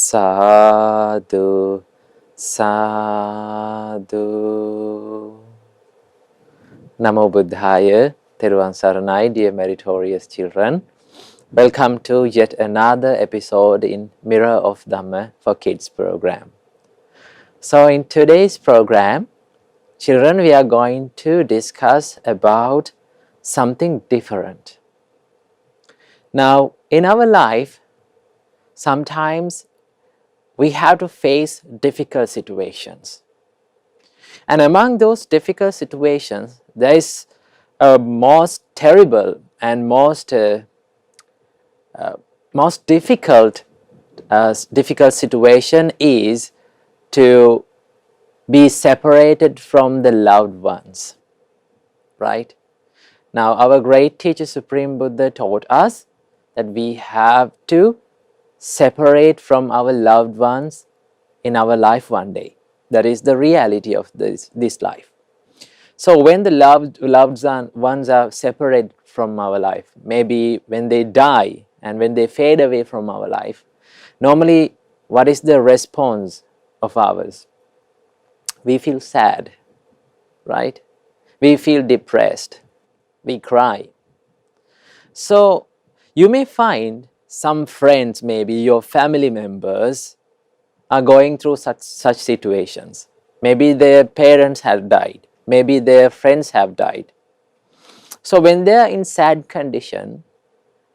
Sadhu, sadhu. Namo Buddhaya, Theruvan Saranai, dear meritorious children. Welcome to yet another episode in Mirror of Dhamma for Kids program. So in today's program, children, we are going to discuss about something different. Now, in our life, sometimes we have to face difficult situations. And among those difficult situations, there is a most terrible and most difficult situation is to be separated from the loved ones, right? Now, our great teacher Supreme Buddha taught us that we have to separate from our loved ones in our life one day. That is the reality of this life. So when the loved ones are separated from our life, maybe when they die and when they fade away from our life, normally what is the response of ours? We feel sad, right? We feel depressed. We cry. So you may find some friends, maybe your family members, are going through such situations. Maybe their parents have died. Maybe their friends have died. So when they are in sad condition,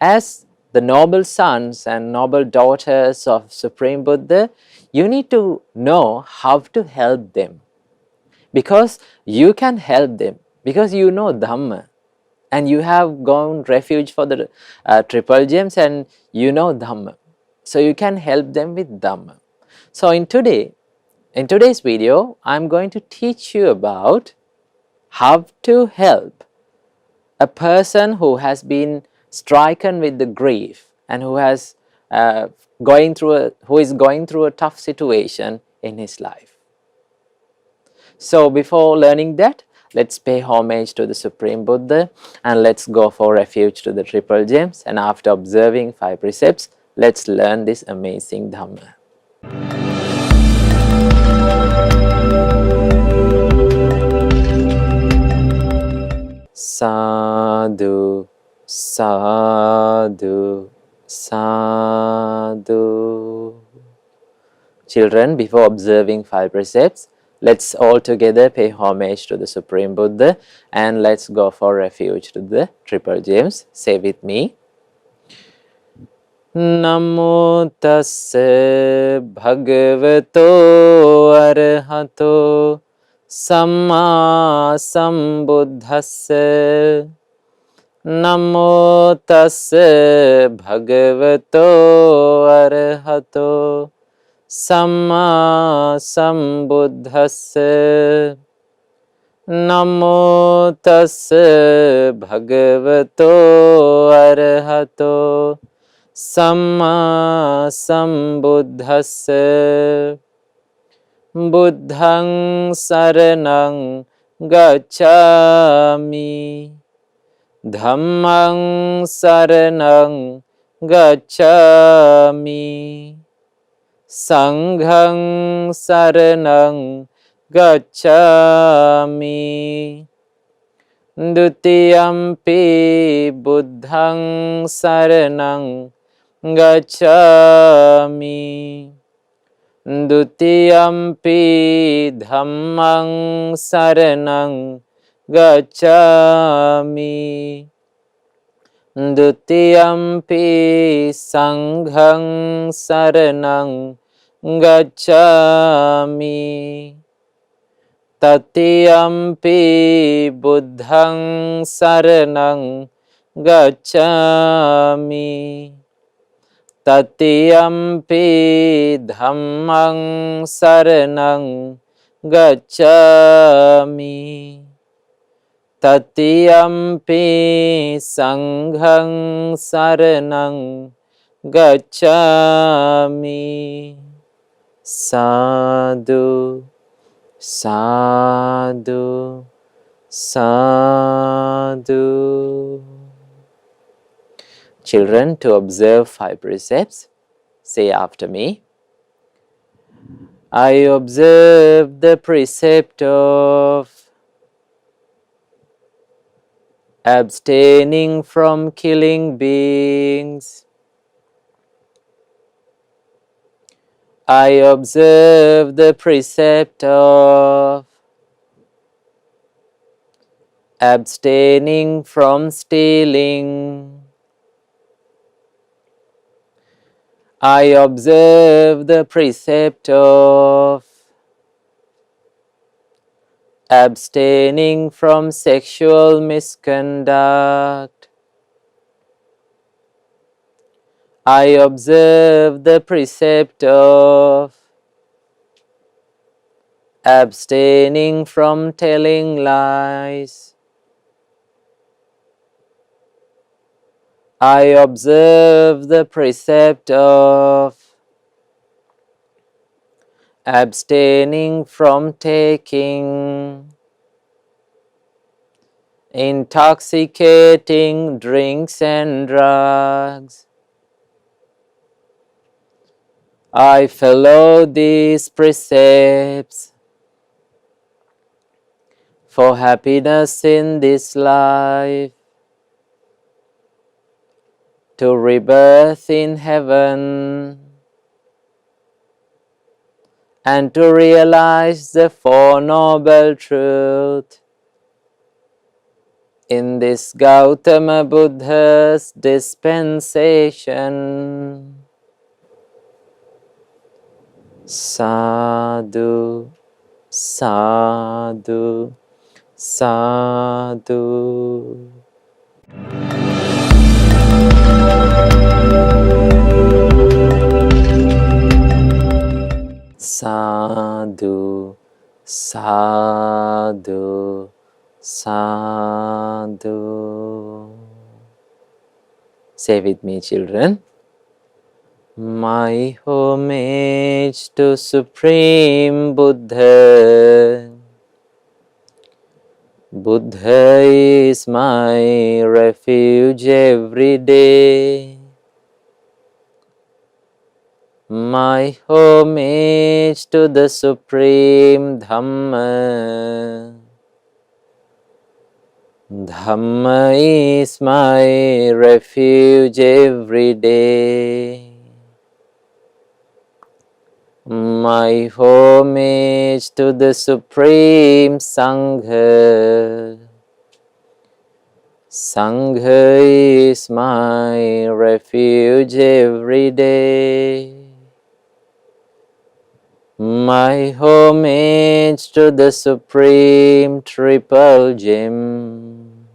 as the noble sons and noble daughters of Supreme Buddha, you need to know how to help them. Because you can help them. Because you know Dhamma. And you have gone refuge for the triple gems and you know Dhamma. So you can help them with Dhamma. So in today's video, I'm going to teach you about how to help a person who has been stricken with the grief and who is going through a tough situation in his life. So before learning that, let's pay homage to the Supreme Buddha and let's go for refuge to the triple gems, and after observing 5 precepts, let's learn this amazing Dhamma. Sadhu, sadhu, sadhu. Children, before observing 5 precepts, let's all together pay homage to the Supreme Buddha and let's go for refuge to the triple gems. Say with me. Namo tassa bhagavato arahato samma sambuddhassa. Namo tassa bhagavato arahato samma sambuddhassa. Namo tassa bhagavato arahato samma sambuddhassa. Buddhaṃ saraṇaṃ gacchāmi. Dhammaṃ saraṇaṃ gacchāmi. Sanghaṃ saraṇaṃ gacchāmi. Dutiyampi buddhaṃ saraṇaṃ gacchāmi. Dutiyampi dhammaṃ saraṇaṃ gacchāmi. Dutiyampi sanghaṃ saraṇaṃ gacchāmi. Tatiyampi buddhaṃ saraṇaṃ gacchāmi. Tatiyampi dhammaṃ saraṇaṃ gacchāmi. Tatiyampi sanghaṃ saraṇaṃ gacchāmi. Sadhu, sadhu, sadhu. Children, to observe 5 precepts, say after me. I observe the precept of abstaining from killing beings. I observe the precept of abstaining from stealing. I observe the precept of abstaining from sexual misconduct. I observe the precept of abstaining from telling lies. I observe the precept of abstaining from taking intoxicating drinks and drugs. I follow these precepts for happiness in this life, to rebirth in heaven, and to realize the Four Noble Truths in this Gautama Buddha's dispensation. Sadhu, sadhu, sadhu. Sadhu, sadhu, sadhu. Say with me, children. My homage to Supreme Buddha. Buddha is my refuge every day. My homage to the Supreme Dhamma. Dhamma is my refuge every day. My homage to the Supreme Sangha. Sangha is my refuge every day. My homage to the Supreme Triple Gem.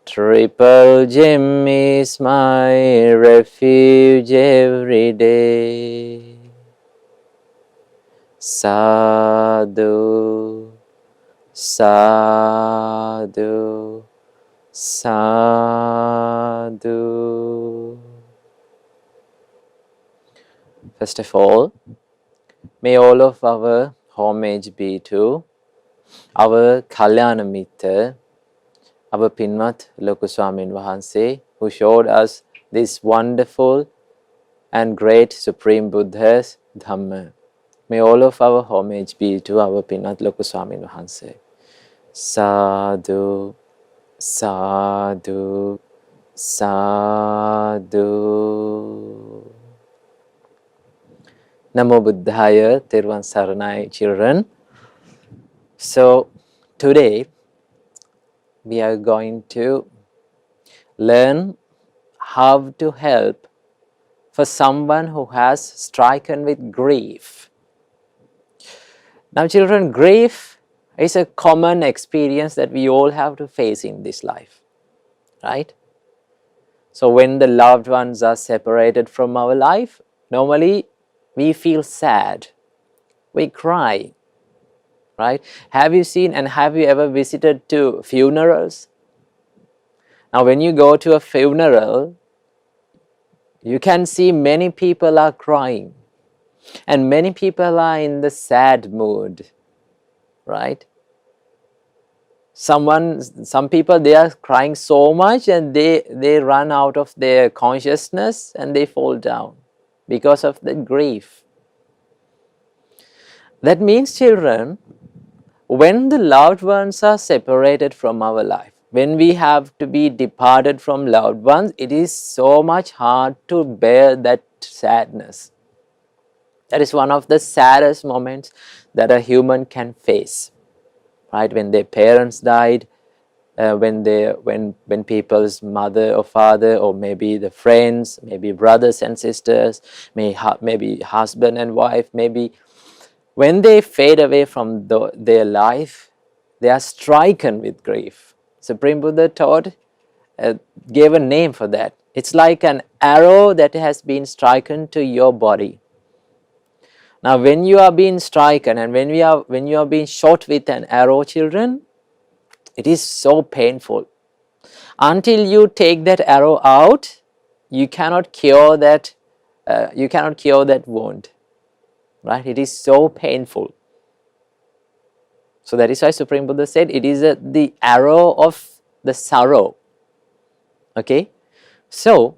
Triple Gem is my refuge every day. Sadhu, sadhu, sadhu. First of all, may all of our homage be to our Kalyana Mitra, our Pinmat Loku Swamin Wahanse, who showed us this wonderful and great Supreme Buddha's Dhamma. May all of our homage be to our Pinmat Loku Swamin Wahanse. Sadhu, sadhu, sadhu. Namo Buddhaya, Tirvan Saranai, children. So today we are going to learn how to help for someone who has stricken with grief. Now children, grief is a common experience that we all have to face in this life, right? So when the loved ones are separated from our life, normally we feel sad, we cry, right? Have you seen and have you ever visited to funerals? Now when you go to a funeral, you can see many people are crying and many people are in the sad mood, right? Some people, they are crying so much and they run out of their consciousness and they fall down because of the grief. That means, children, when the loved ones are separated from our life, when we have to be departed from loved ones, it is so much hard to bear that sadness. That is one of the saddest moments that a human can face, right? When their parents died, when people's mother or father, or maybe the friends, maybe brothers and sisters, maybe husband and wife, maybe when they fade away from their life, they are stricken with grief. Supreme Buddha gave a name for that. It's like an arrow that has been stricken to your body. Now, when you are being stricken and when you are being shot with an arrow, children, it is so painful. Until you take that arrow out, you cannot cure that. You cannot cure that wound. Right? It is so painful. So that is why Supreme Buddha said it is the arrow of the sorrow. Okay? So,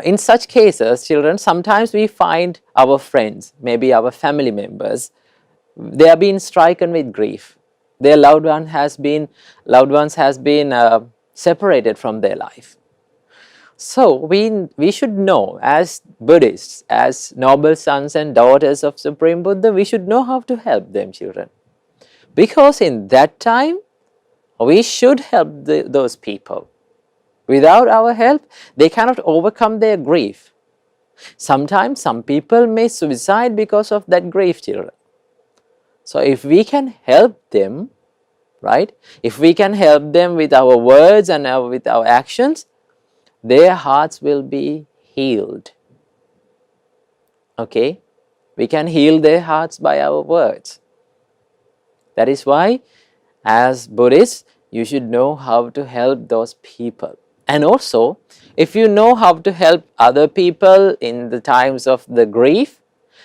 in such cases, children, sometimes we find our friends, maybe our family members, they are being stricken with grief. Their loved ones has been separated from their life. So we should know, as Buddhists, as noble sons and daughters of Supreme Buddha, we should know how to help them, children. Because in that time, we should help those people. Without our help, they cannot overcome their grief. Sometimes some people may suicide because of that grief, children. So if we can help them, right? If we can help them with our words and with our actions, their hearts will be healed. Okay? We can heal their hearts by our words. That is why, as Buddhists, you should know how to help those people. And also, if you know how to help other people in the times of the grief,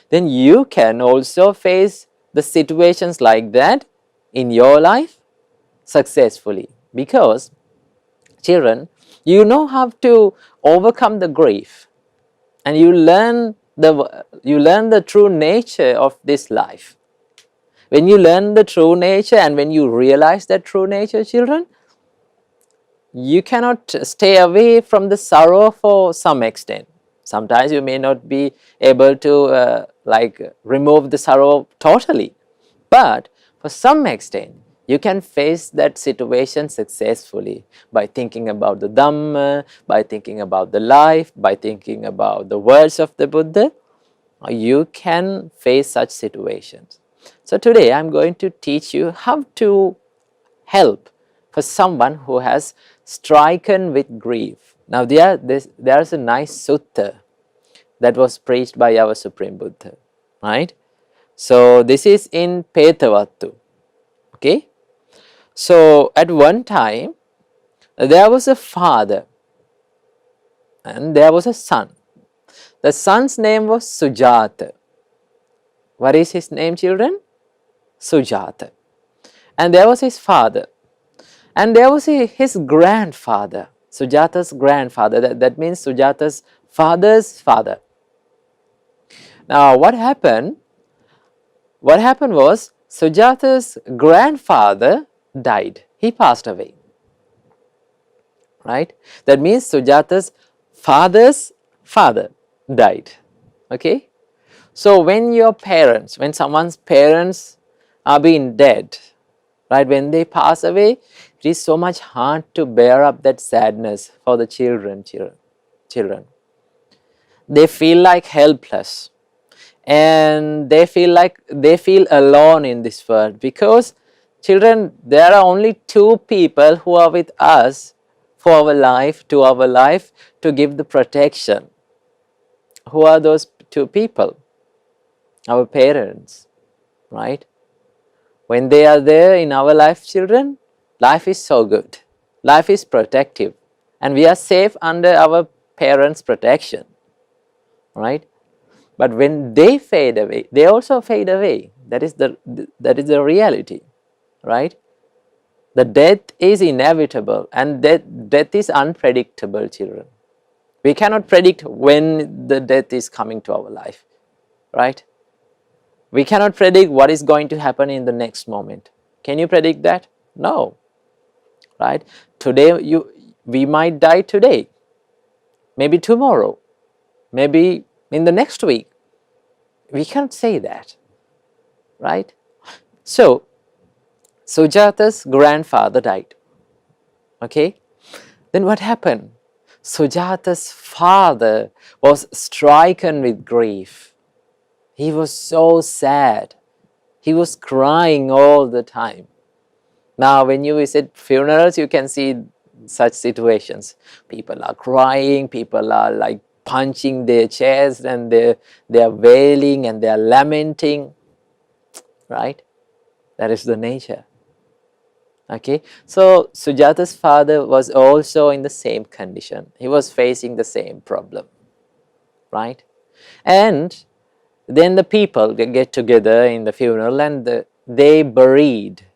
then you can also face the situations like that in your life successfully. Because, children, you know how to overcome the grief, and you learn the true nature of this life. When you learn the true nature and when you realize that true nature, children, you cannot stay away from the sorrow for some extent. Sometimes you may not be able to remove the sorrow totally, but for some extent you can face that situation successfully by thinking about the Dhamma, by thinking about the life, by thinking about the words of the Buddha. You can face such situations. So today I am going to teach you how to help for someone who has stricken with grief. Now there is a nice sutta that was preached by our Supreme Buddha, right? So this is in Petavattu. Okay? So at one time there was a father and there was a son. The son's name was Sujata. What is his name, children? Sujata. And there was his father. And there was his grandfather, Sujata's grandfather. That means Sujata's father's father. Now what happened? What happened was Sujata's grandfather died. He passed away. Right? That means Sujata's father's father died. Okay? So when someone's parents are being dead, right, when they pass away, it is so much hard to bear up that sadness for the children. They feel like helpless, and they feel alone in this world, because children, there are only two people who are with us for our life, to give the protection. Who are those two people? Our parents, right? When they are there in our life, children, life is so good. Life is protective, and we are safe under our parents' protection, right? But when they fade away, they also fade away. That is the reality, right? The death is inevitable, and death is unpredictable, children. We cannot predict when the death is coming to our life, right? We cannot predict what is going to happen in the next moment. Can you predict that? No. Right? Today, we might die today, maybe tomorrow, maybe in the next week. We can't say that. Right? So, Sujata's grandfather died. Okay? Then what happened? Sujata's father was stricken with grief. He was so sad. He was crying all the time. Now, when you visit funerals, you can see such situations. People are crying, people are like punching their chest, and they are wailing and they are lamenting. Right? That is the nature. Okay, so Sujata's father was also in the same condition. He was facing the same problem, right? And then the people get together in the funeral, and they buried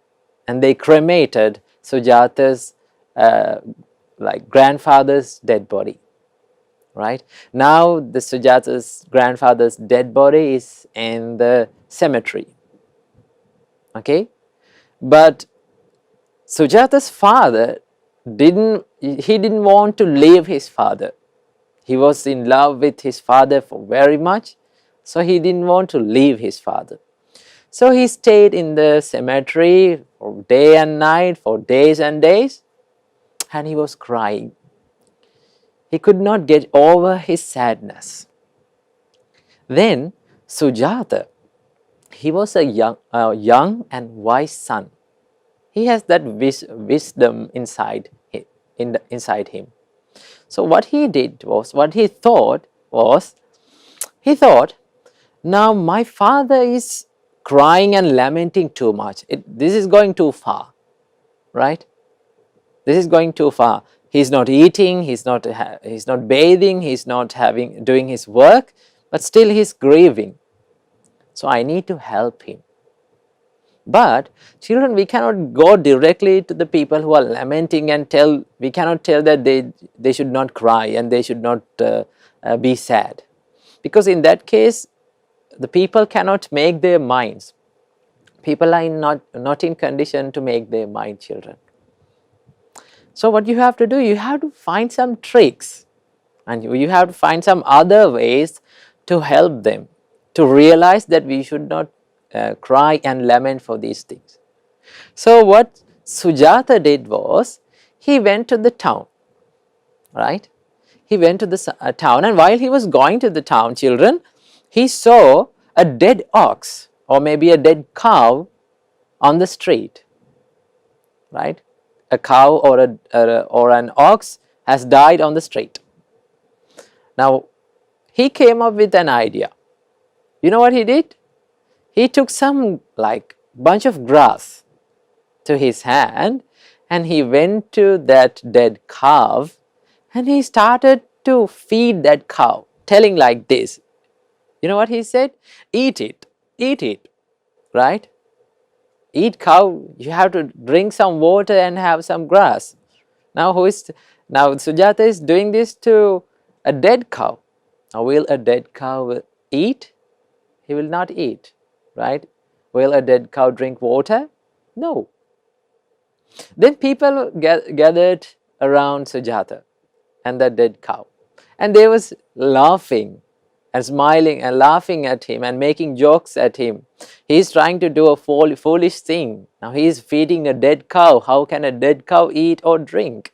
and they cremated Sujata's like grandfather's dead body, right? Now the Sujata's grandfather's dead body is in the cemetery. Okay, but Sujata's father didn't want to leave his father. He was in love with his father for very much, so he didn't want to leave his father. So he stayed in the cemetery for day and night, for days and days, and he was crying. He could not get over his sadness. Then Sujata, he was a young and wise son. He has that wisdom inside him. So what he did was, what he thought was, now my father is crying and lamenting too much. This is going too far, right? This is going too far. He's not eating, he's not bathing, he's not doing his work, but still he's grieving. So I need to help him. But children, we cannot go directly to the people who are lamenting and we cannot tell that they should not cry and they should not be sad. Because in that case, the people cannot make their minds. People are not in condition to make their mind, children. So what you have to do, you have to find some tricks, and you have to find some other ways to help them to realize that we should not cry and lament for these things. So what Sujata did was, he went to the town, right? He went to the town, and while he was going to the town, children, he saw a dead ox or maybe a dead cow on the street, right? A cow or an ox has died on the street. Now, he came up with an idea. You know what he did? He took some bunch of grass to his hand, and he went to that dead cow and he started to feed that cow, telling like this. You know what he said? Eat it, right? Eat cow, you have to drink some water and have some grass. Now Sujata is doing this to a dead cow. Now will a dead cow eat? He will not eat. Right? Will a dead cow drink water? No. Then people gathered around Sujata and the dead cow, and they was laughing and smiling and laughing at him and making jokes at him. He is trying to do a foolish thing. Now he is feeding a dead cow. How can a dead cow eat or drink?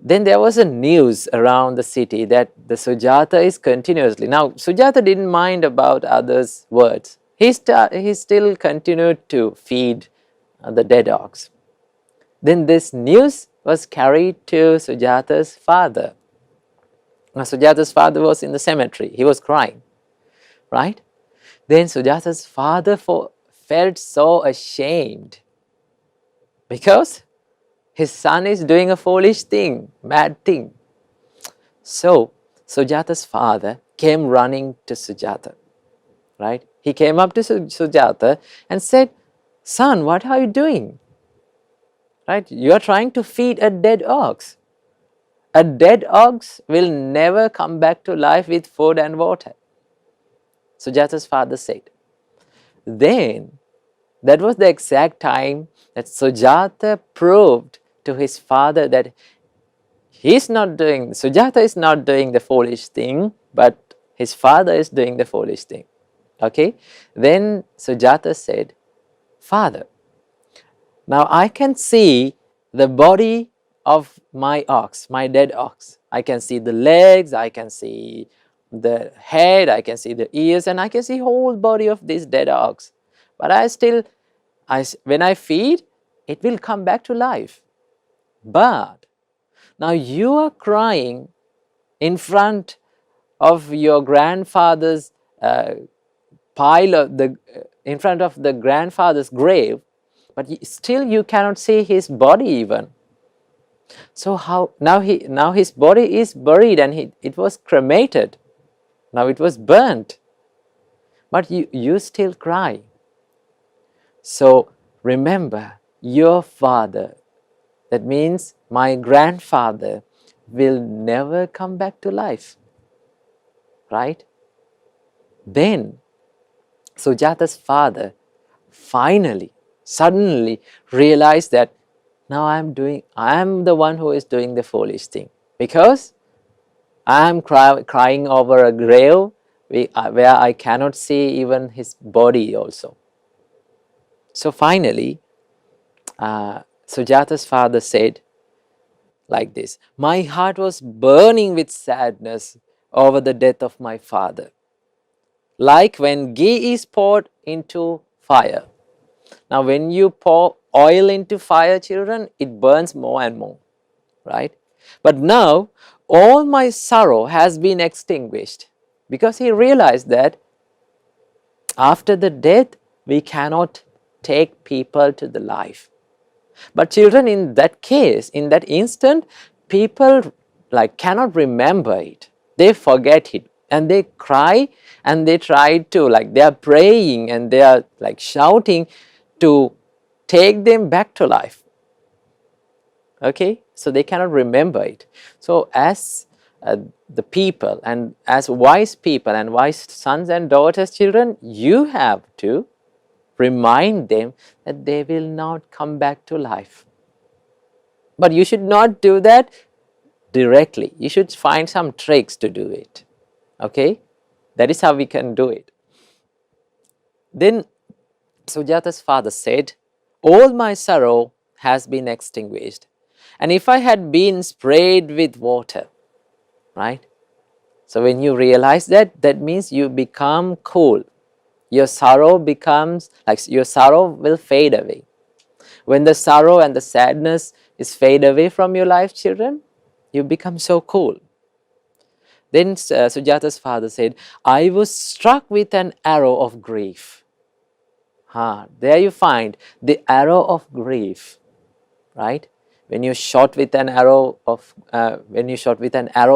Then there was a news around the city that the Sujata is continuously. Now Sujata didn't mind about others' words. He still continued to feed the dead ox. Then this news was carried to Sujata's father. Now Sujata's father was in the cemetery. He was crying, right? Then Sujata's father felt so ashamed because his son is doing a foolish thing, mad thing. So Sujata's father came running to Sujata, right? He came up to Sujata and said, "Son, what are you doing? Right? You are trying to feed a dead ox. A dead ox will never come back to life with food and water. Sujata's father said. Then, that was the exact time that Sujata proved to his father that Sujata is not doing the foolish thing, but his father is doing the foolish thing. Okay? Then Sujata said, Father, now I can see the body of my ox, my dead ox. I can see the legs, I can see the head, I can see the ears, and I can see whole body of this dead ox. But when I feed, it will come back to life. But now you are crying in front of your grandfather's in front of the grandfather's grave, but still you cannot see his body even. So how now his body is buried and it was cremated. Now it was burnt, but you still cry. So remember, your father, that means my grandfather, will never come back to life, right? Then Sujata's father suddenly realized that now I am the one who is doing the foolish thing, because I am crying over a grave where I cannot see even his body also. So finally, Sujata's father said like this, my heart was burning with sadness over the death of my father, like when ghee is poured into fire. Now when you pour oil into fire, children, it burns more and more, right? But now all my sorrow has been extinguished, because he realized that after the death we cannot take people to the life. But children, in that case, in that instant, people cannot remember it. They forget it and they cry and they try to they are praying and they are shouting to take them back to life. Okay, so they cannot remember it. So as the people and as wise people and wise sons and daughters, children, you have to remind them that they will not come back to life. But you should not do that directly. You should find some tricks to do it. Okay, that is how we can do it. Then Sujata's father said, all my sorrow has been extinguished, and if I had been sprayed with water, right? So when you realize that, that means you become cool. Your sorrow becomes your sorrow will fade away. When the sorrow and the sadness is fade away from your life, children, you become so cool. Then Sujata's father said, I was struck with an arrow of grief. There you find the arrow of grief, right? When you shot with an arrow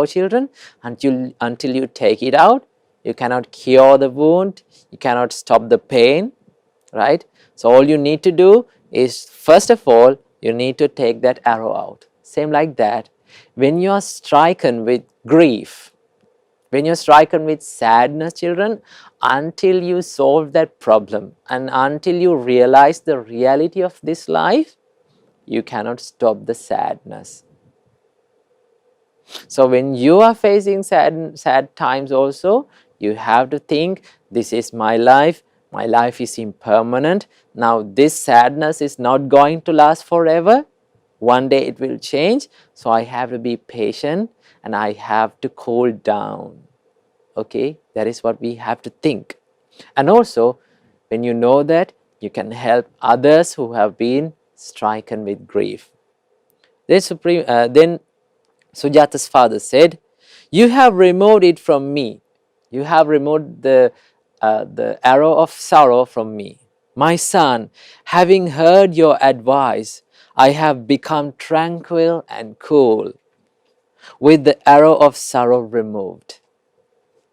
children, until you take it out, you cannot cure the wound, you cannot stop the pain, right? So all you need to do is, first of all, you need to take that arrow out. Same like that, when you are stricken with grief, when you're stricken with sadness, children, until you solve that problem and until you realize the reality of this life, you cannot stop the sadness. So when you are facing sad times also, you have to think, this is my life is impermanent. Now this sadness is not going to last forever. One day it will change. So I have to be patient and I have to cool down. Okay, that is what we have to think. And also, when you know that, you can help others who have been stricken with grief. Then Sujata's father said, you have removed it from me. You have removed the arrow of sorrow from me. My son, having heard your advice, I have become tranquil and cool, with the arrow of sorrow removed.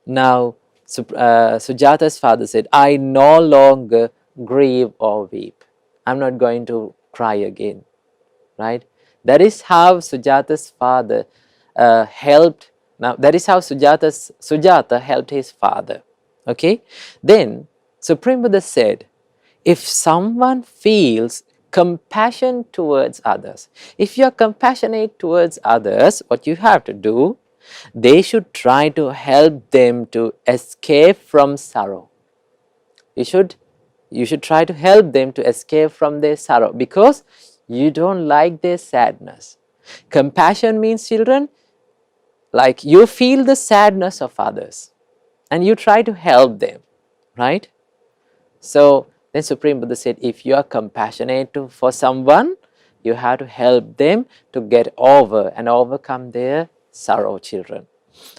Now, Sujata's father said, I no longer grieve or weep. I'm not going to cry again, right? That is how Sujata's father helped. Now, that is how Sujata helped his father. Okay? Then Supreme Buddha said, if someone feels compassion towards others, if you are compassionate towards others, what you have to do, they should try to help them to escape from sorrow. You should try to help them to escape from their sorrow because you don't like their sadness. Compassion means, children, like you feel the sadness of others and you try to help them, right? So then Supreme Buddha said, if you are compassionate for someone, you have to help them to get over and overcome their sorrow, children.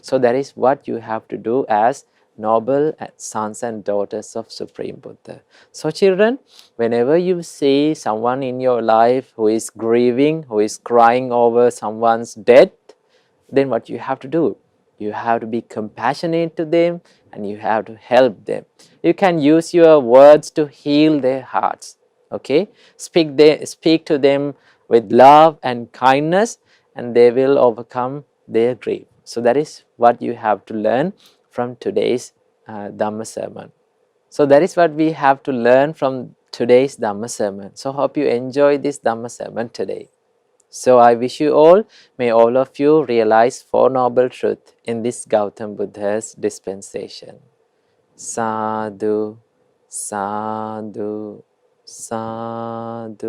So that is what you have to do as noble sons and daughters of Supreme Buddha. So children, whenever you see someone in your life who is grieving, who is crying over someone's death, then what you have to do? You have to be compassionate to them and you have to help them. You can use your words to heal their hearts. Okay? Speak to them with love and kindness and they will overcome their grief. So that is what you have to learn from today's Dhamma Sermon. So that is what we have to learn from today's Dhamma Sermon. So hope you enjoy this Dhamma Sermon today. So I wish you all, may all of you realize Four Noble Truths in this Gautam Buddha's dispensation. Sadhu, sadhu, sadhu.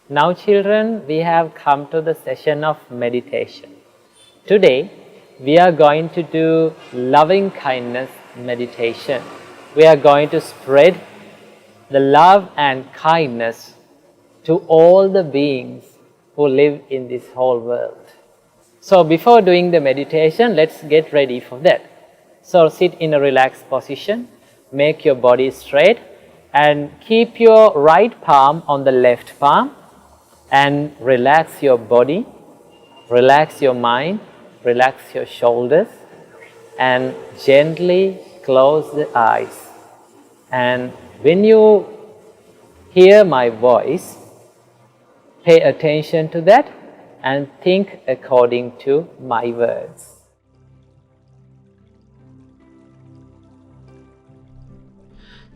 Now children, we have come to the session of meditation. Today, we are going to do loving kindness meditation. We are going to spread the love and kindness to all the beings who live in this whole world. So before doing the meditation, let's get ready for that. So sit in a relaxed position, make your body straight and keep your right palm on the left palm and relax your body, relax your mind, relax your shoulders and gently close the eyes. And when you hear my voice, pay attention to that and think according to my words.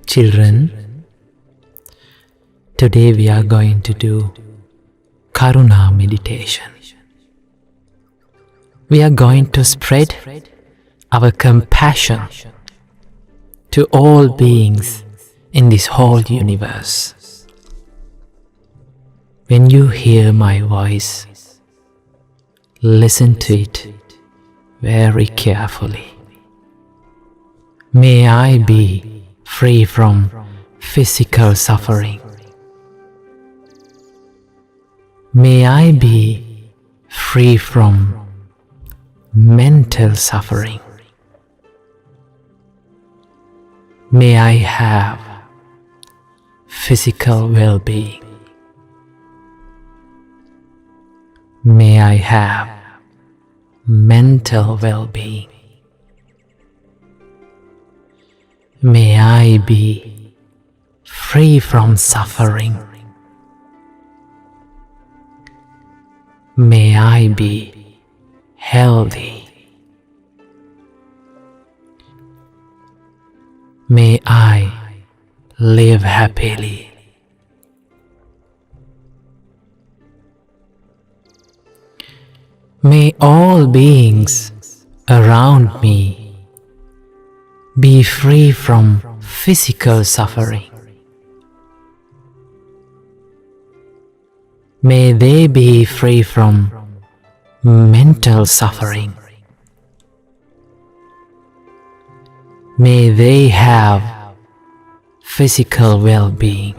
Children, today we are going to do Karuna meditation. We are going to spread our compassion to all beings in this whole universe. When you hear my voice, listen to it very carefully. May I be free from physical suffering. May I be free from mental suffering. May I have physical well-being. May I have mental well-being. May I be free from suffering. May I be healthy. May I live happily. May all beings around me be free from physical suffering. May they be free from mental suffering. May they have physical well-being.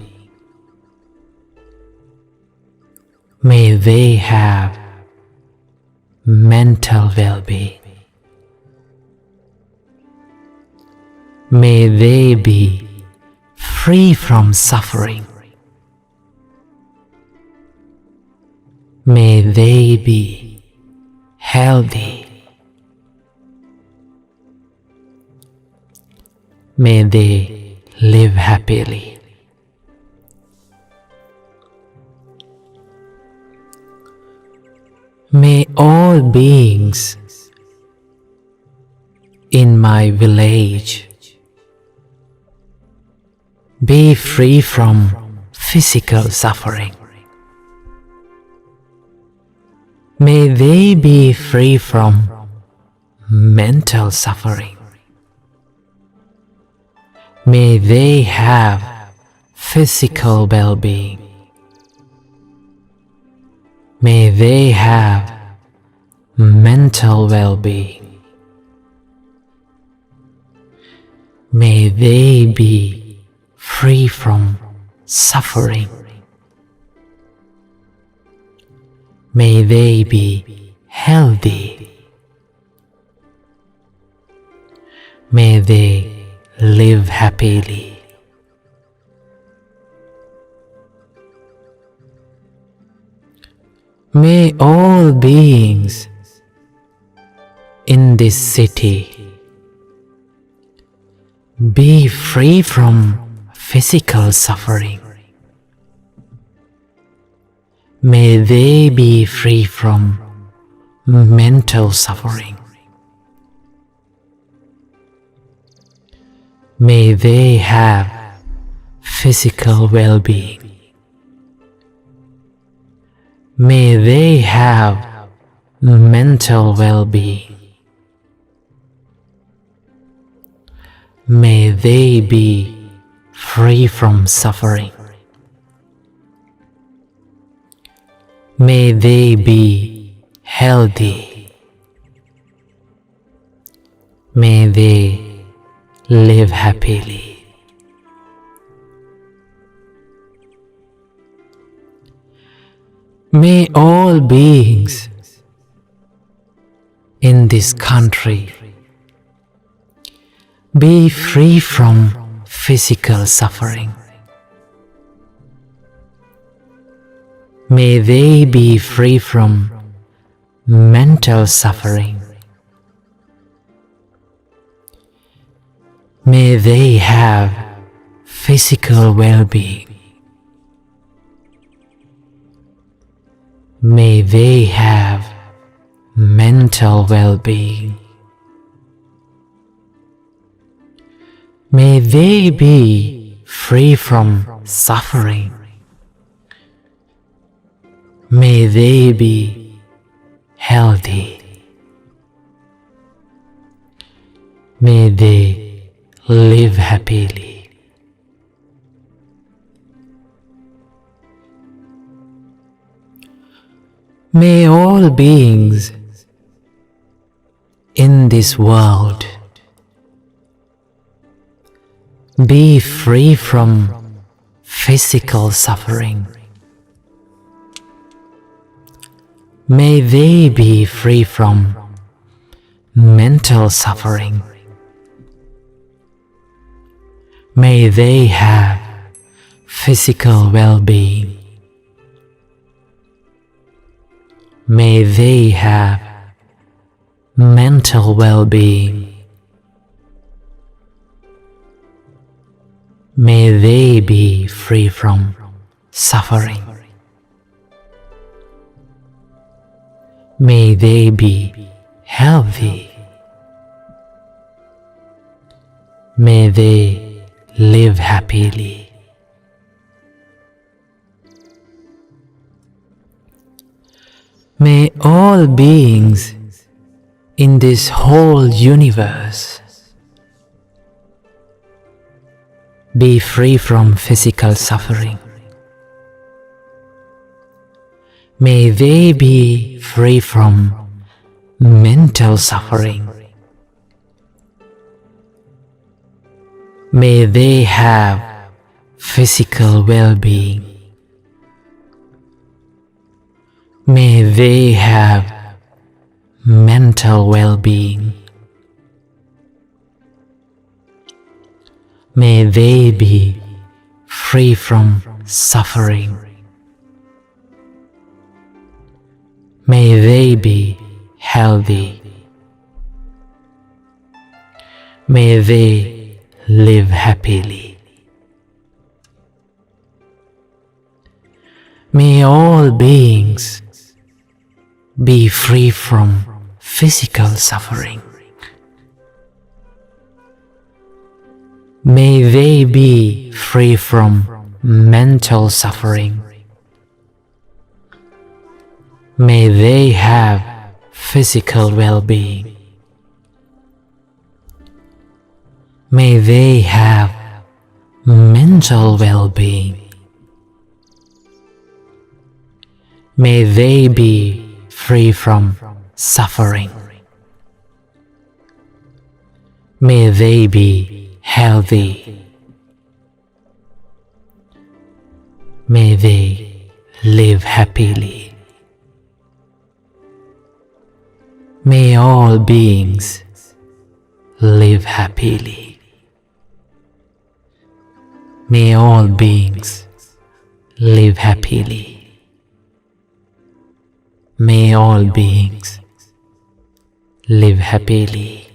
May they have mental well-being. May they be free from suffering. May they be healthy. May they live happily. all beings in my village be free from physical suffering. May they be free from mental suffering. May they have physical well-being. May they have mental well-being. May they be free from suffering. May they be healthy. May they live happily. May all beings in this city be free from physical suffering. May they be free from mental suffering. May they have physical well-being. May they have mental well-being. May they be free from suffering. May they be healthy. May they live happily. May all beings in this country be free from physical suffering. May they be free from mental suffering. May they have physical well-being. May they have mental well-being. May they be free from suffering. May they be healthy. May they live happily. May all beings in this world be free from physical suffering. May they be free from mental suffering. May they have physical well-being. May they have mental well-being. May they be free from suffering. May they be healthy. May they live happily. May all beings in this whole universe be free from physical suffering. May they be free from mental suffering. May they have physical well-being. May they have mental well-being. May they be free from suffering. May they be healthy. May they live happily. May all beings be free from physical suffering. May they be free from mental suffering. May they have physical well-being. May they have mental well-being. May they be free from suffering. May they be healthy. May they live happily. May all beings live happily. May all beings live happily. May all beings live happily.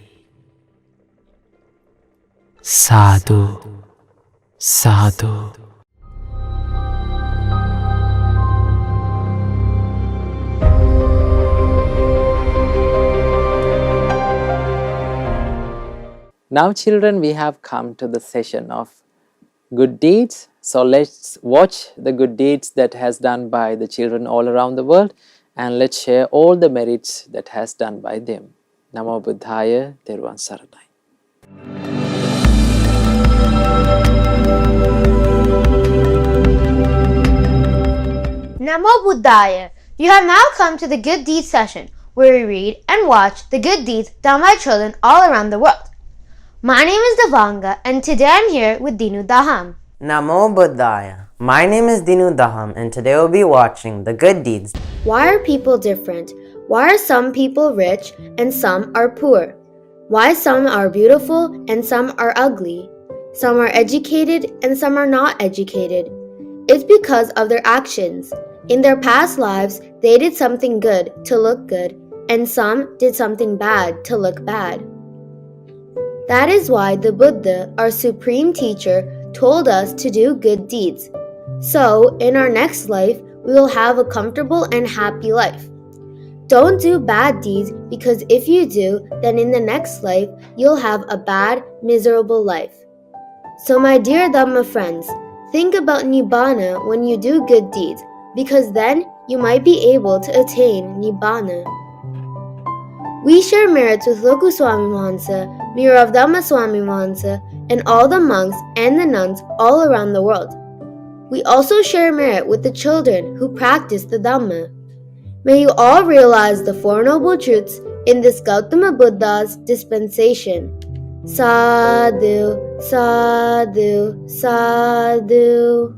Sadhu, Sadhu. Now children, we have come to the session of good deeds. So let's watch the good deeds that has done by the children all around the world, and let's share all the merits that has done by them. Namo Buddhaya, Theravada Saranai. Namo Buddhaya. You have now come to the good deeds session, where we read and watch the good deeds done by children all around the world. My name is Devanga, and today I'm here with Dinu Daham. Namo Buddhaya. My name is Dinu Daham, and today we'll be watching the good deeds. Why are people different? Why are some people rich and some are poor? Why some are beautiful and some are ugly? Some are educated and some are not educated. It's because of their actions. In their past lives, they did something good to look good, and some did something bad to look bad. That is why the Buddha, our supreme teacher, told us to do good deeds. So, in our next life, we will have a comfortable and happy life. Don't do bad deeds, because if you do, then in the next life, you'll have a bad, miserable life. So my dear Dhamma friends, think about Nibbana when you do good deeds, because then you might be able to attain Nibbana. We share merits with Loku Swami Mahansa, Mirror of Dhamma Swami Mahansa, and all the monks and the nuns all around the world. We also share merit with the children who practice the Dhamma. May you all realize the Four Noble Truths in this Gautama Buddha's dispensation. Sadhu, Sadhu, Sadhu.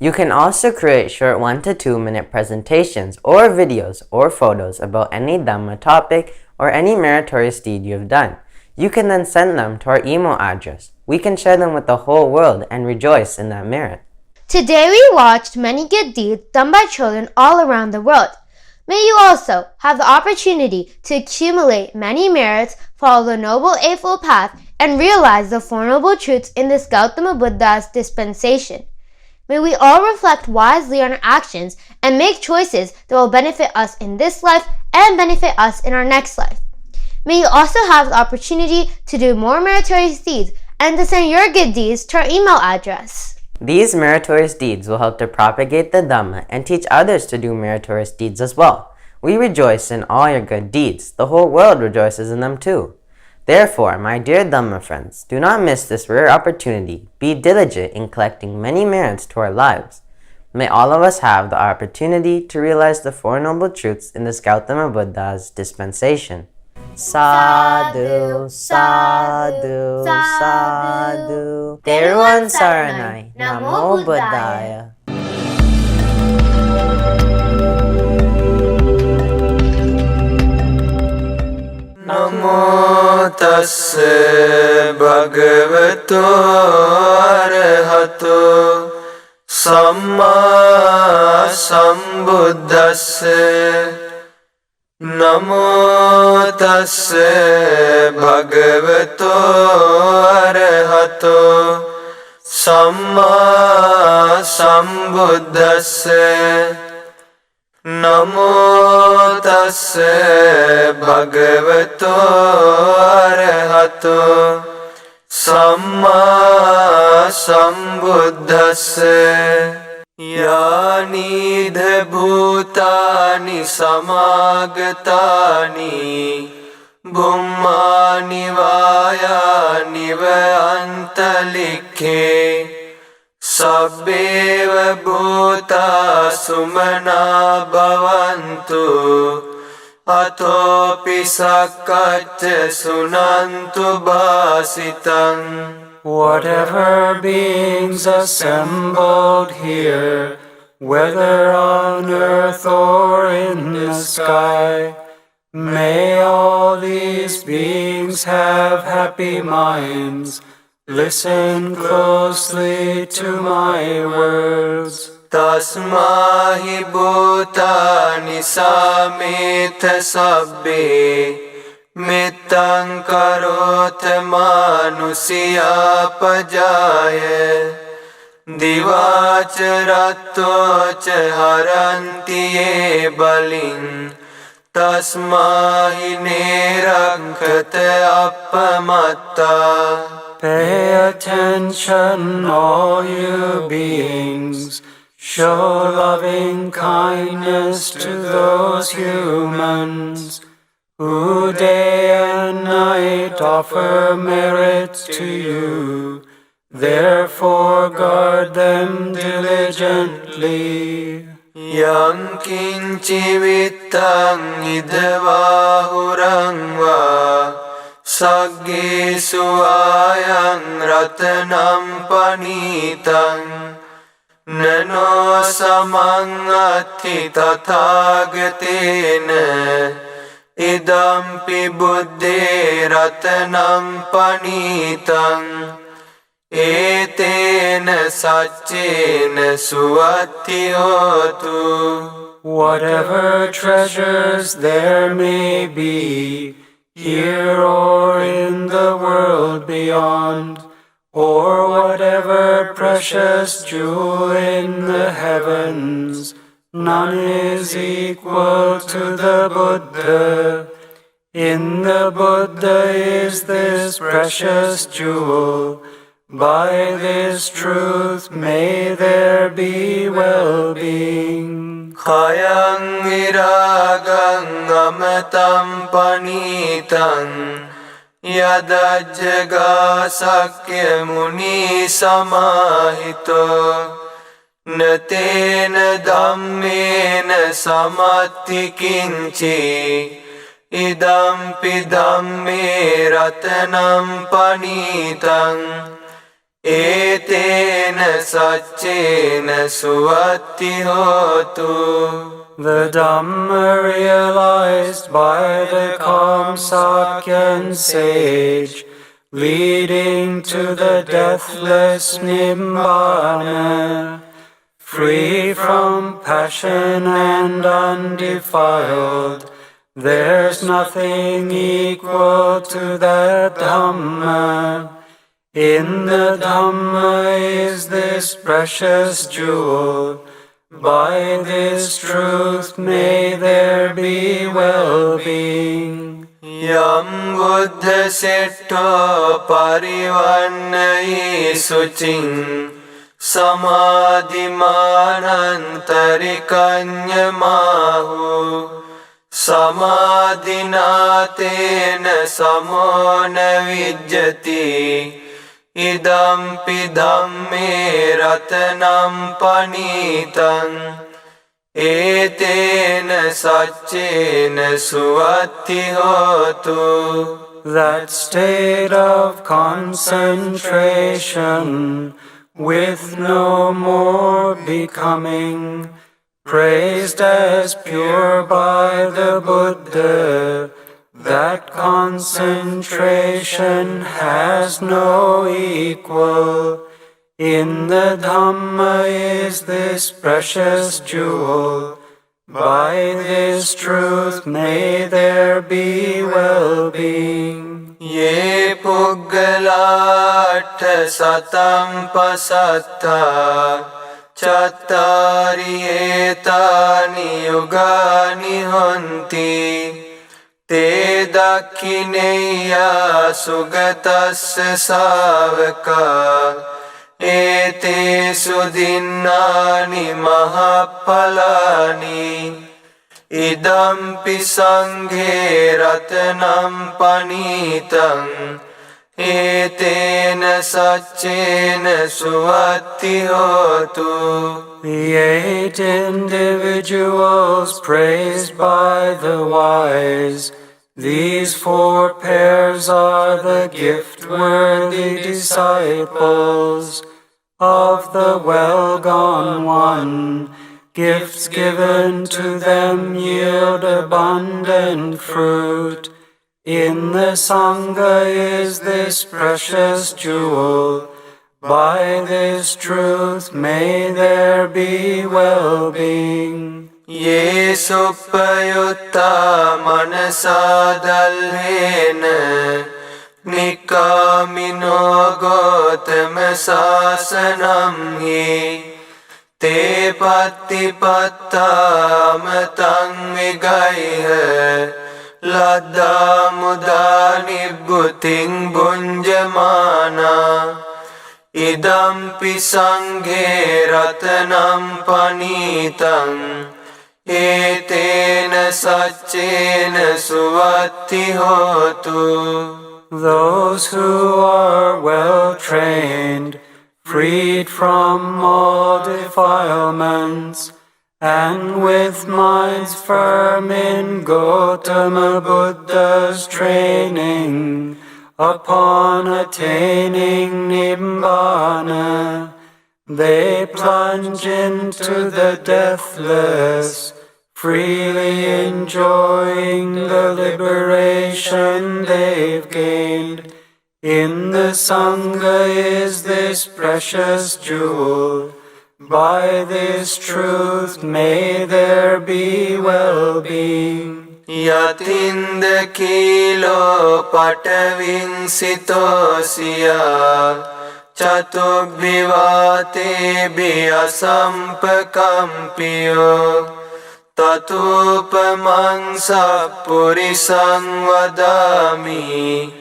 You can also create short 1 to 2 minute presentations or videos or photos about any Dhamma topic or any meritorious deed you have done. You can then send them to our email address. We can share them with the whole world and rejoice in that merit. Today we watched many good deeds done by children all around the world. May you also have the opportunity to accumulate many merits, follow the Noble Eightfold Path, and realize the Four Noble Truths in this Gautama Buddha's dispensation. May we all reflect wisely on our actions and make choices that will benefit us in this life and benefit us in our next life. May you also have the opportunity to do more meritorious deeds and to send your good deeds to our email address. These meritorious deeds will help to propagate the Dhamma and teach others to do meritorious deeds as well. We rejoice in all your good deeds. The whole world rejoices in them too. Therefore, my dear Dhamma friends, do not miss this rare opportunity. Be diligent in collecting many merits to our lives. May all of us have the opportunity to realize the Four Noble Truths in this Gautama Buddha's dispensation. Sadhu, Sadhu, Sadhu. Theravada Saranai. Namo Buddhaya. Namo tassa bhagavato arahato samma sambuddhassa. Namo tassa bhagavato arahato samma sambuddhassa. Namo tassa bhagavato arahato samma sambuddhassa Yani bhutani samagatani Bhummani vayani va antalikhe Sabbeva bhuta sumana bhavantu Atopi sakkacca sunantu bhasitam Whatever beings assembled here, whether on earth or in the sky, may all these beings have happy minds. Listen closely to my words. Tasmahi bhutani samita sabbe Mittang karota manusiya pajaya Divacha rattocha haranti ye balin Tasmahi nerakkata appamatta Pay attention, all you beings. Show loving kindness to those humans who day and night offer merit to you. Therefore guard them diligently. 𝐿𝐼𝐞𝐿𝐢𝐚 idavahurang va saggesu ayang ratanam panitang Nano samang atti tathagatena Idampi buddhe ratanam panitang Etena saccena suvatti hotu Whatever treasures there may be, here or in the world beyond, or whatever precious jewel in the heavens, none is equal to the Buddha. In the Buddha is this precious jewel. By this truth may there be well-being. Khayang viragang amatam panitang Yadajjaga sakya muni samahito Natena dhammena samatti kinchi Idampi dhamme ratanam panitang Etena saccena suvatti hotu The Dhamma realized by the calm Sakyan sage, leading to the deathless Nibbana, free from passion and undefiled. There's nothing equal to that Dhamma. In the Dhamma is this precious jewel. By this truth may there be well-being. Yam buddha setto parivannai sucing samadhimanantarikanyamahu samadhinatena samona vijjati Idampi dhamme ratanam panitang Etena saccena suvatti hotu That state of concentration with no more becoming, praised as pure by the Buddha, that concentration has no equal. In the Dhamma is this precious jewel. By this truth may there be well-being. Ye puggala atta satam pasatta චත්තාරි ඒතානි යුගානි හොන්ති තේ දක්ඛිනේයා සුගතස්ස ශාවකා ඒතේසු දින්නානි මහඵලානි ඉදම්පි සංඝේ රතනම් පනීතං ඒතේන සච්චේන සුවත්ති හෝතු. The 8 individuals praised by the wise, these 4 pairs are the gift-worthy disciples of the well-gone one. Gifts given to them yield abundant fruit. In the Sangha is this precious jewel. By this truth may there be well-being. Ye suppayutta manasadalhena nikamino gotama sasanam hi te patipatta amatang vigaiha ladda mudani bhuting bunjamana idampi sanghe ratanam panitang etena saccena suvatti hotu. Those who are well trained, freed from all defilements, and with minds firm in Gautama Buddha's training, upon attaining Nibbana, they plunge into the deathless, freely enjoying the liberation they've gained. In the Sangha is this precious jewel. By this truth may there be well-being. Yatinda kilo patavin sitosiya chatubhivate biyasampakampiyo tatupamang sappurisang vadami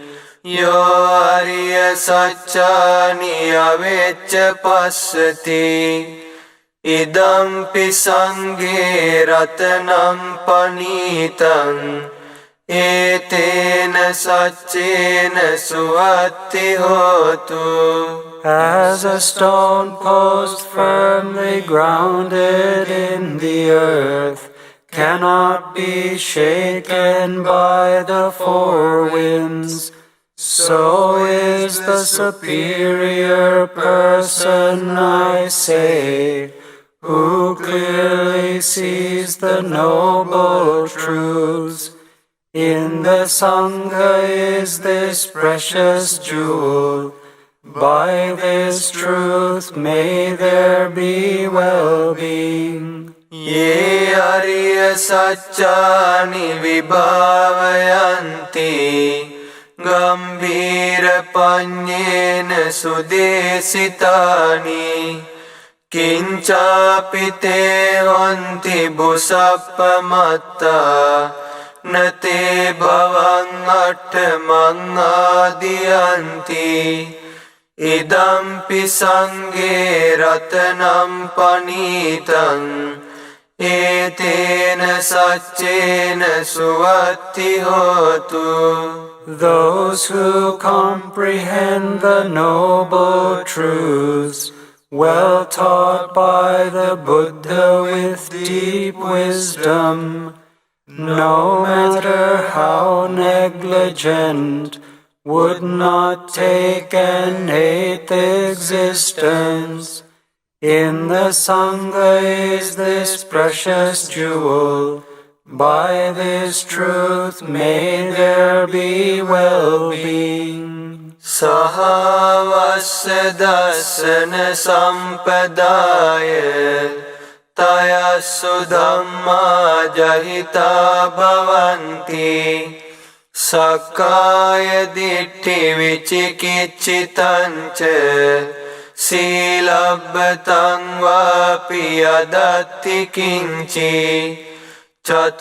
yo ariya saccani avecca passati idampi sanghe ratanam panitang etena saccena suvatti hotu. As a stone post firmly grounded in the earth cannot be shaken by the 4 winds, so is the superior person, I say, who clearly sees the noble truths. In the Sangha is this precious jewel. By this truth may there be well-being. Ye ariya saccani vibhavayanti gambhira panyena sudesitani kincapi te honti busappamatta nate bhavang attamang adiyanti idampi sanghe ratanam panitang etena saccena suvatti hotu. Those who comprehend the noble truths, well taught by the Buddha with deep wisdom, no matter how negligent, would not take an 8th existence. In the Sangha is this precious jewel. By this truth may there be well-being. Sahavasya dasana sampadaya tayasu dhamma jahita bhavanti sakkaya ditti vichikiccitanca සීලබ්බතං වාපි යදත්ති කිංචි චතුප්පායේ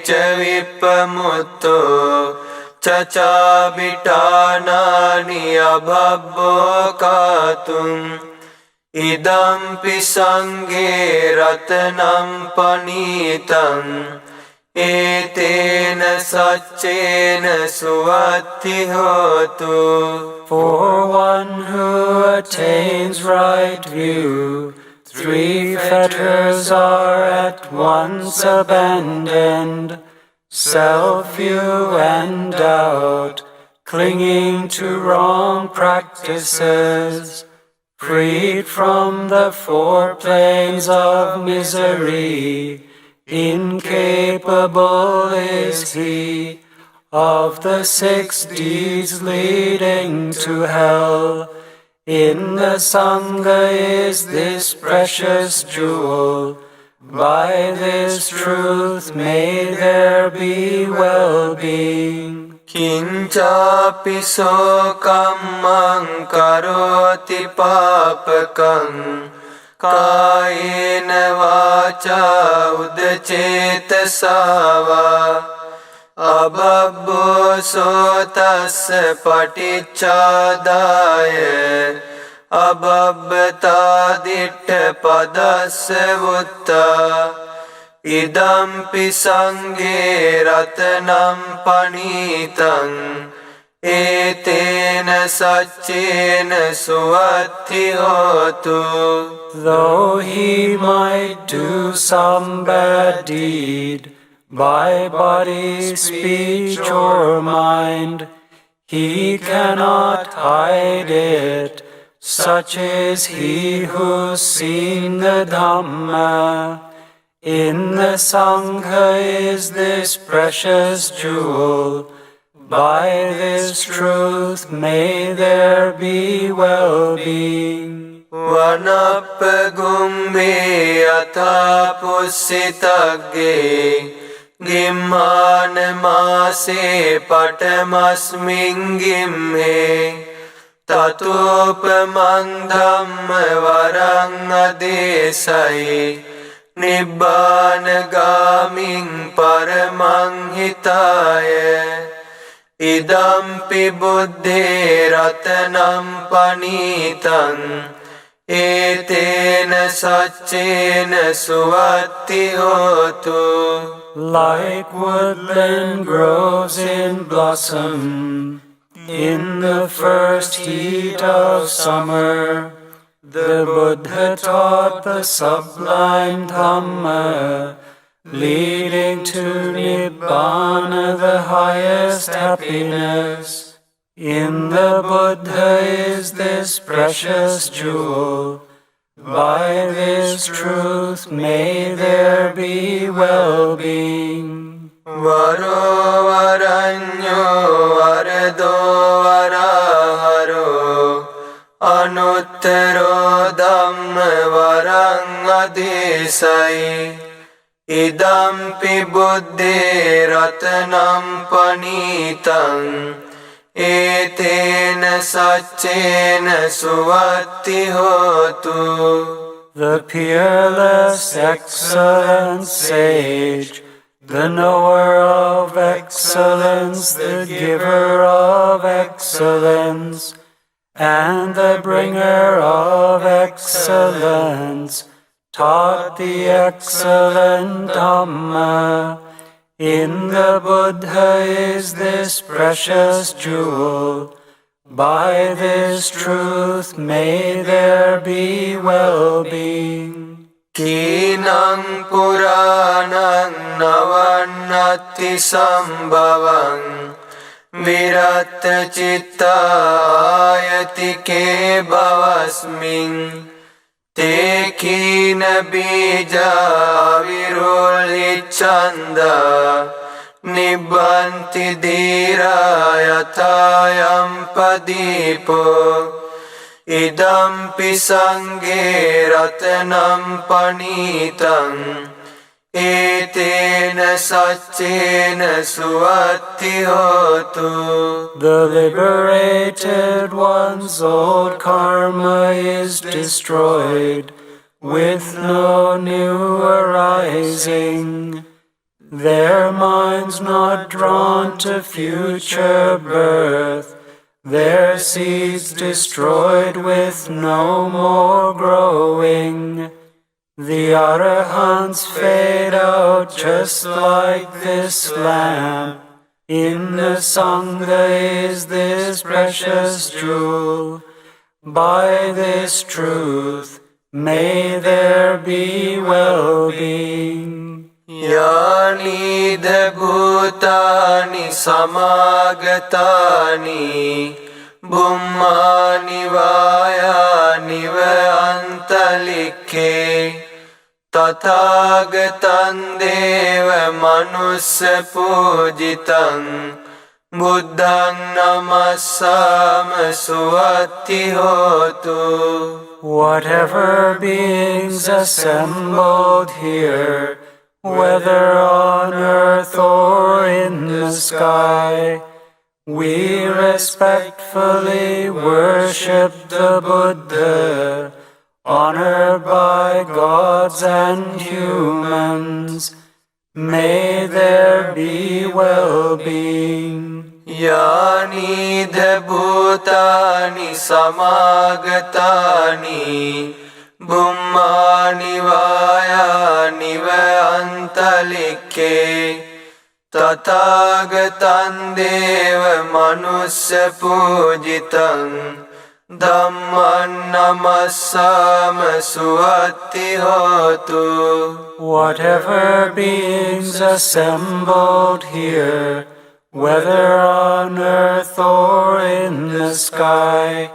ච විප්පමුත්තෝ චචාබිඨානානි අභබ්බෝ කාතුං ඉදම්පි සංඝේ රතනම් පනීතං ඒතේන සච්චේන සුවත්ති හෝතු. For one who attains right view, 3 fetters are at once abandoned: self-view and doubt, clinging to wrong practices. Freed from the 4 planes of misery, incapable is he of the 6 deeds leading to hell. In the Sangha is this precious jewel. By this truth may there be well-being. කිංචාපි සෝකම්මං කරෝති පාපකං කායේන වාචා උදචේතසාවා අබබ්බෝ සෝතස්ස පටිච්චාදාය අබබ්බතා දිට්ඨ පදස්ස වුත්තා ඉදම්පි සංඝේ රතනම් පනීතං ඒතේන සච්චේන සුවත්ති හෝතු. Though he might do some bad deed by body, speech, or mind, he cannot hide it. Such is he who's seen the Dhamma. In the Sangha is this precious jewel. By this truth may there be well-being. Vanappa gumbe atha pussitagge gimmana mase patamasmin gimme tatopamang dhamma varang adesai nibbana gamin paramang hitaya idampi buddhe ratanam panitang etena saccena suvatti hotu. Like woodland grows in blossom in the first heat of summer, the Buddha taught the sublime Dhamma, leading to Nibbana, the highest happiness. In the Buddha is this precious jewel. By this truth may there be well-being. Varo varanyo varado varaharo anuttaro dhamma varang adesai idampi buddhe ratanam panitang etena saccena suvatti hotu. The peerless, excellent sage, the knower of excellence, the giver of excellence, and the bringer of excellence, taught the excellent Dhamma. In the Buddha is this precious jewel. By this truth may there be well-being. Kinang puranang navannati sambhavang viratta citta ayatike bhavasmin te kina bija virulicchanda Nibbanti dhira yatayam padipo idampi sanghe ratanam panitang etena saccena suatti hotu. The liberated one's old karma is destroyed, with no new arising. Their minds not drawn to future birth, their seeds destroyed with no more growing. The Arahants fade out just like this lamp. In the Sangha is this precious jewel. By this truth, may there be well-being. Yani de bhutani samagatani bummani vayani antalikke tathagatan deva manussa pujitam buddhang namassama suatti hotu. Whatever beings assembled here, whether on earth or in the sky, we respectfully worship the Buddha, honored by gods and humans. May there be well-being. Yani de bhutani samagatani bummani vayani antalikke tathagatan deva manussa pujitam Dhamman namassama suatti hotu. Whatever beings assembled here, whether on earth or in the sky,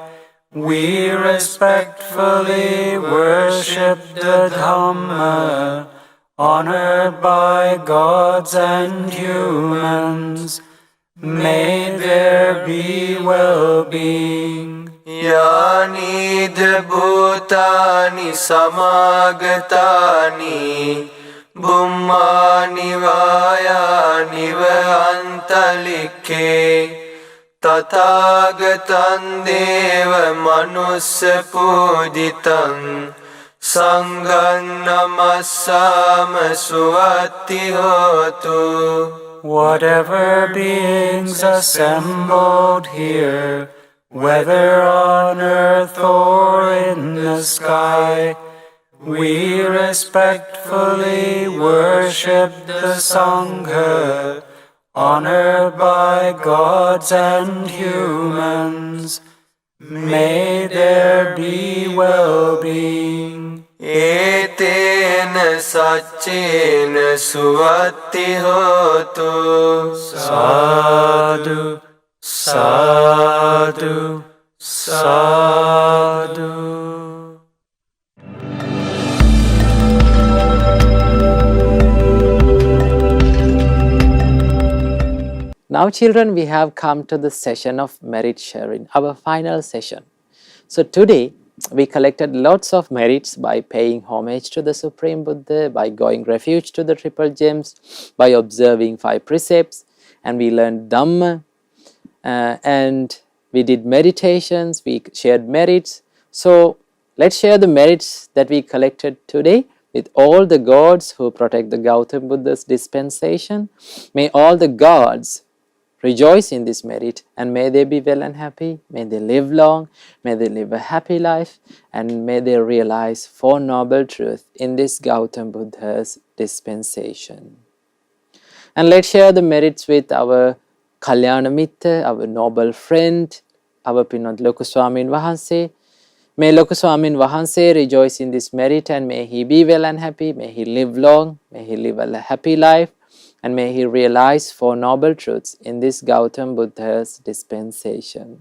we respectfully worship the Dhamma, honored by gods and humans. May there be well-being. Yani de bhutani samagatani bummani vayani antalikke tathagatan deva manussa pujitam sangham namassama suatti hotu. Whatever beings assembled here, whether on earth or in the sky, we respectfully worship the Sangha, honored by gods and humans. May there be well-being. Etena saccena suatti hotu. Sadhu, sadhu, sadhu. Now children, we have come to the session of merit sharing, our final session. So today, we collected lots of merits by paying homage to the Supreme Buddha, by going refuge to the Triple Gems, by observing 5 precepts, and we learned Dhamma, and we did meditations, we shared merits. So let's share the merits that we collected today with all the gods who protect the Gautam Buddha's dispensation. May all the gods rejoice in this merit, and may they be well and happy, may they live long, may they live a happy life, and may they realize 4 noble truths in this Gautam Buddha's dispensation. And let's share the merits with our Kalyana Mitta, our noble friend, our Pinot Loku Swamin Wahanse. May Loku Swamin Wahanse rejoice in this merit, and may he be well and happy, may he live long, may he live a happy life, and may he realize 4 noble truths in this Gautam Buddha's dispensation.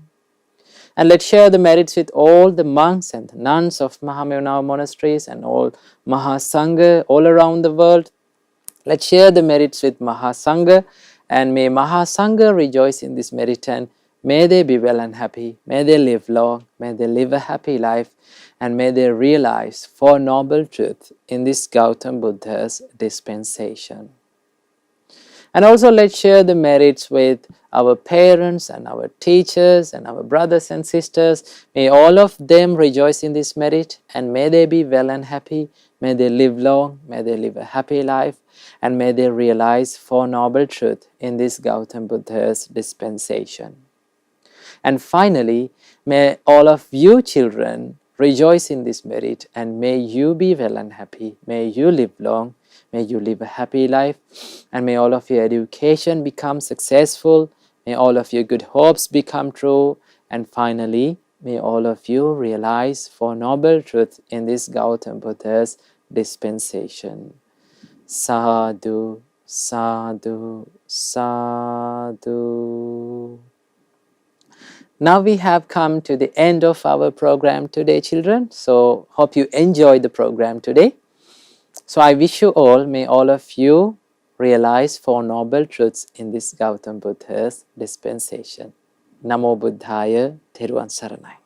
And let's share the merits with all the monks and nuns of Mahamevnawa monasteries and all Mahasangha all around the world. Let's share the merits with Mahasangha, and may Mahasangha rejoice in this merit, and May they be well and happy. May they live long. May they live a happy life. And may they realize Four Noble Truths in this Gautam Buddha's dispensation. And also let's share the merits with our parents and our teachers and our brothers and sisters. May all of them rejoice in this merit, and may they be well and happy. May they live long. May they live a happy life. And may they realize Four Noble Truths in this Gautam Buddha's dispensation. And finally, may all of you children rejoice in this merit, and may you be well and happy. May you live long. May you live a happy life, and may all of your education become successful. May all of your good hopes become true. And finally, may all of you realize Four Noble Truths in this Gautam Buddha's dispensation. Sadhu, sadhu, sadhu. Now we have come to the end of our program today, children. So, hope you enjoyed the program today. So, I wish you all, may all of you realize Four Noble Truths in this Gautam Buddha's dispensation. Namo Buddhaya, Theruvan Saranai.